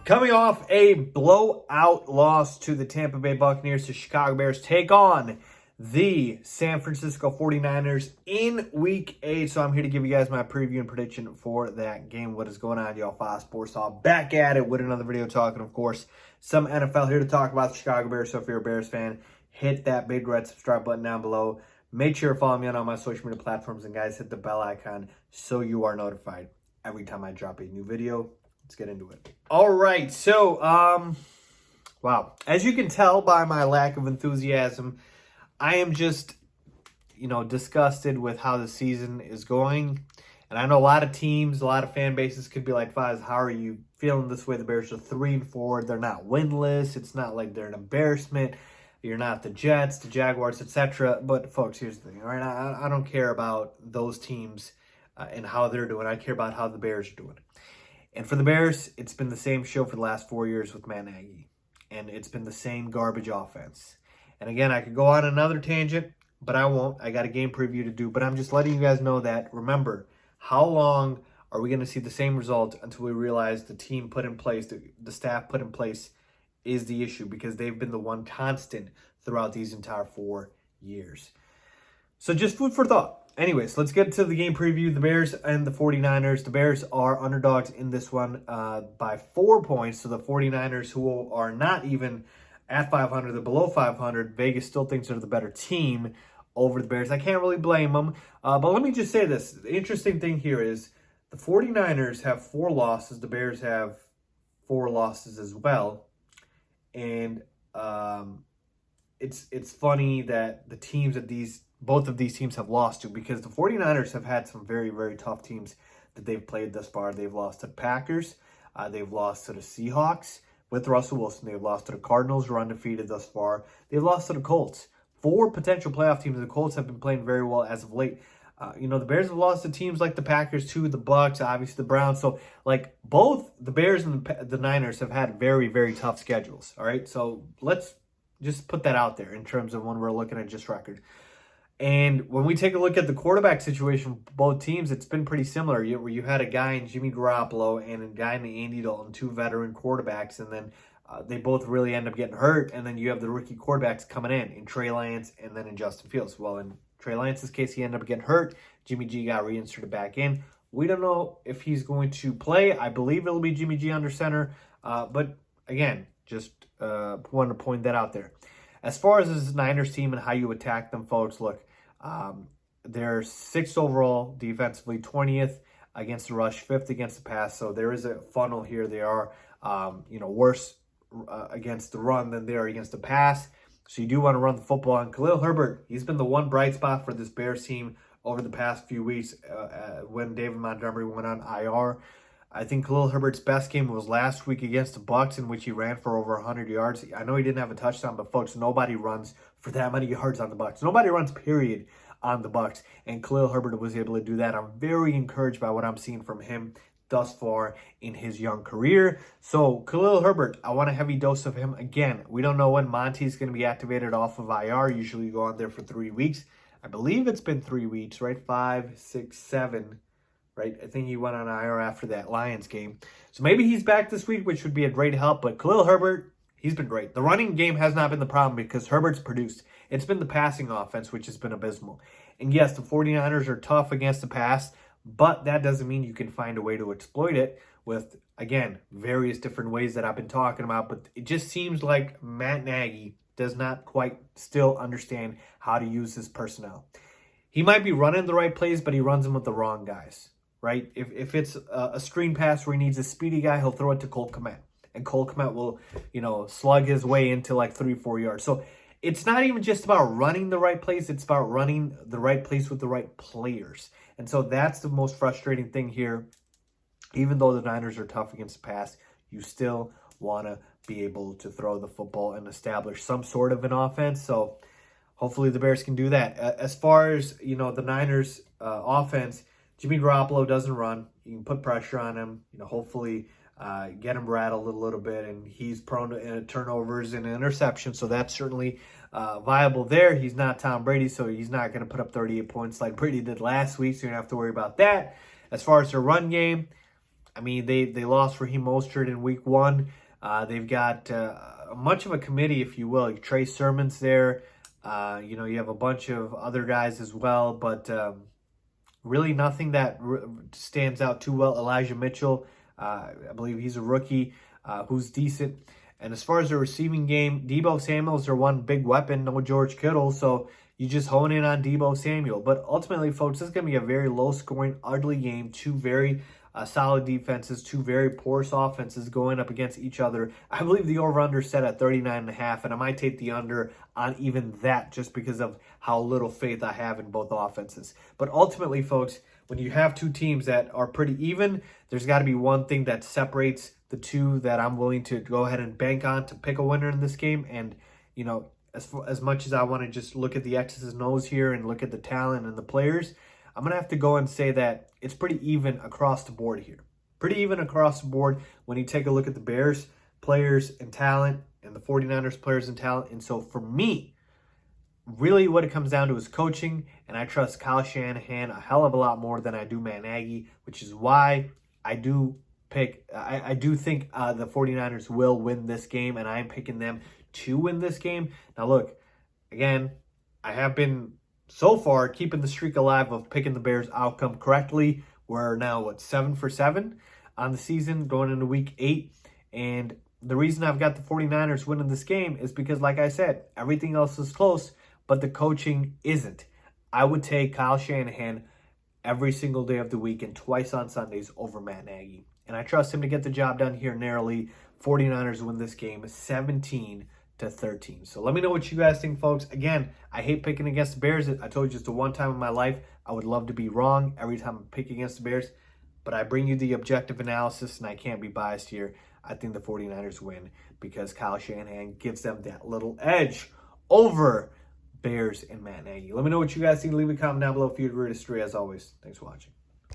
Coming off a blowout loss to the Tampa Bay Buccaneers, the Chicago Bears take on the San Francisco 49ers in Week 8. So I'm here to give you guys my preview and prediction for that game. What is going on, y'all? Faiz Sports Talk back at it with another video talking, of course, some NFL here to talk about the Chicago Bears. So if you're a Bears fan, hit that big red subscribe button down below. Make sure to follow me on all my social media platforms. And guys, hit the bell icon so you are notified every time I drop a new video. Let's get into it. All right, so, wow. As you can tell by my lack of enthusiasm, I am just, disgusted with how the season is going. And I know a lot of teams, a lot of fan bases could be like, Faiz, how are you feeling this way? The Bears are 3-4. They're not winless. It's not like they're an embarrassment. You're not the Jets, the Jaguars, etc. But, folks, here's the thing, all right? I don't care about those teams and how they're doing. I care about how the Bears are doing. And for the Bears, it's been the same show for the last 4 years with Matt Nagy. And it's been the same garbage offense. And again, I could go on another tangent, but I won't. I got a game preview to do. But I'm just letting you guys know that, remember, how long are we going to see the same result until we realize the team put in place, the staff put in place is the issue? Because they've been the one constant throughout these entire 4 years. So just food for thought. Anyways, let's get to the game preview. The Bears and the 49ers. The Bears are underdogs in this one by 4 points. So the 49ers, who are not even at 500, they're below 500. Vegas still thinks they're the better team over the Bears. I can't really blame them. But let me just say this. The interesting thing here is the 49ers have 4 losses. The Bears have 4 losses as well. And it's funny that the teams that both of these teams have lost to, because the 49ers have had some very, very tough teams that they've played thus far. They've lost to the Packers. They've lost to the Seahawks with Russell Wilson. They've lost to the Cardinals, who are undefeated thus far. They've lost to the Colts. 4 potential playoff teams. The Colts have been playing very well as of late. The Bears have lost to teams like the Packers too, the Bucs, obviously the Browns. So, both the Bears and the Niners have had very, very tough schedules. All right, so let's just put that out there in terms of when we're looking at just record. And when we take a look at the quarterback situation for both teams, it's been pretty similar. Where you had a guy in Jimmy Garoppolo and a guy in Andy Dalton, 2 veteran quarterbacks, and then they both really end up getting hurt. And then you have the rookie quarterbacks coming in Trey Lance and then in Justin Fields. Well, in Trey Lance's case, he ended up getting hurt. Jimmy G got reinserted back in. We don't know if he's going to play. I believe it'll be Jimmy G under center. But again, just wanted to point that out there. As far as this Niners team and how you attack them, folks, look, they're 6th overall defensively, 20th against the rush, 5th against the pass. So there is a funnel here. They are, worse against the run than they are against the pass. So you do want to run the football. And Khalil Herbert, he's been the one bright spot for this Bears team over the past few weeks when David Montgomery went on IR. I think Khalil Herbert's best game was last week against the Bucs, in which he ran for over 100 yards. I know he didn't have a touchdown, but folks, nobody runs for that many yards on the Bucs. Nobody runs, period, on the Bucs. And Khalil Herbert was able to do that. I'm very encouraged by what I'm seeing from him thus far in his young career. So Khalil Herbert, I want a heavy dose of him. Again, we don't know when Monty's going to be activated off of IR. Usually you go on there for 3 weeks. I believe it's been 3 weeks, right? 5, 6, 7. Right, I think he went on IR after that Lions game. So maybe he's back this week, which would be a great help. But Khalil Herbert, he's been great. The running game has not been the problem because Herbert's produced. It's been the passing offense, which has been abysmal. And yes, the 49ers are tough against the pass, but that doesn't mean you can find a way to exploit it with, again, various different ways that I've been talking about. But it just seems like Matt Nagy does not quite still understand how to use his personnel. He might be running the right plays, but he runs them with the wrong guys. Right? If it's a screen pass where he needs a speedy guy, he'll throw it to Cole Kmet. And Cole Kmet will, slug his way into 3-4 yards. So it's not even just about running the right plays. It's about running the right place with the right players. And so that's the most frustrating thing here. Even though the Niners are tough against the pass, you still want to be able to throw the football and establish some sort of an offense. So hopefully the Bears can do that. As far as, the Niners offense, Jimmy Garoppolo doesn't run. You can put pressure on him, hopefully get him rattled a little bit, and he's prone to turnovers and interceptions, so that's certainly viable there. He's not Tom Brady, so he's not going to put up 38 points like Brady did last week, so you don't have to worry about that. As far as the run game, I mean, they lost Raheem Mostert in week 1. They've got much of a committee, if you will. Trey Sermon's there. You have a bunch of other guys as well, but really nothing that stands out too well. Elijah Mitchell, I believe he's a rookie who's decent. And as far as the receiving game, Deebo Samuel's their one big weapon, no George Kittle, so you just hone in on Deebo Samuel. But ultimately, folks, this is going to be a very low-scoring, ugly game. Two very solid defenses, two very porous offenses going up against each other. I believe the over-under is set at 39.5, and I might take the under on even that just because of how little faith I have in both offenses. But ultimately, folks, when you have two teams that are pretty even, there's got to be one thing that separates the two that I'm willing to go ahead and bank on to pick a winner in this game. And, as much as I want to just look at the X's and O's here and look at the talent and the players, I'm going to have to go and say that it's pretty even across the board here. Pretty even across the board when you take a look at the Bears players and talent and the 49ers players and talent. And so for me, really what it comes down to is coaching, and I trust Kyle Shanahan a hell of a lot more than I do Matt Nagy, which is why I do think the 49ers will win this game, and I'm picking them to win this game. Now look, again, I have been so far keeping the streak alive of picking the Bears outcome correctly. We're now, 7 for 7 on the season going into week 8, and the reason I've got the 49ers winning this game is because, like I said, everything else is close, but the coaching isn't. I would take Kyle Shanahan every single day of the week and twice on Sundays over Matt Nagy. And I trust him to get the job done here narrowly. 49ers win this game 17-13. So let me know what you guys think, folks. Again, I hate picking against the Bears. I told you just the one time in my life I would love to be wrong every time I pick against the Bears. But I bring you the objective analysis, and I can't be biased here. I think the 49ers win because Kyle Shanahan gives them that little edge over Bears and Matt Nagy. Let me know what you guys think. Leave a comment down below if you agree or disagree. As always, thanks for watching.